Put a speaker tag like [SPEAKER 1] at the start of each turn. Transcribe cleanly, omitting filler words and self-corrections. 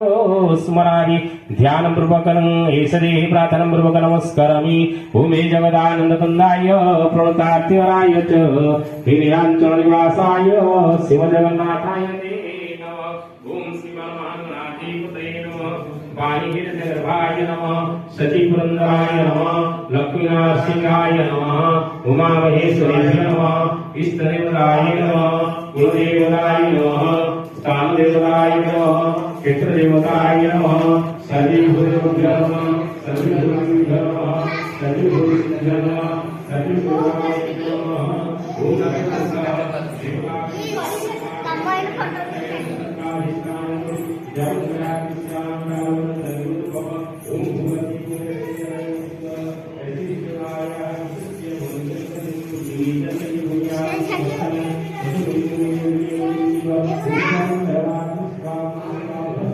[SPEAKER 1] स्मरामि ध्यानपूर्वकं ईशदेः प्रार्थनापूर्वक नमस्करामि भूमे जगदानन्दकन्दाय प्रणतार्तिवराय च नीलाञ्चलनिवासाय शिवजगन्नाथाय ते नमः। ॐ श्रीमन्महागणाधिपतये नमः। वाणीहिरण्यगर्भाय नमः। सचिपुरन्दराय नमः। लक्ष्मीनरसिंहाय नमः। उमामहेश्वराय नमः। इष्टदेवताय नमः। कुलदेवताय नमः। स्थानदेवताय नमः। क्षेत्रदेवताय नमः। सर्वभूतेभ्यो नमः। सर्वभूतेभ्यो नमः। सर्वभूतेभ्यो नमः। सर्वभूतेभ्यो नमः। ओम नमः शिवाय।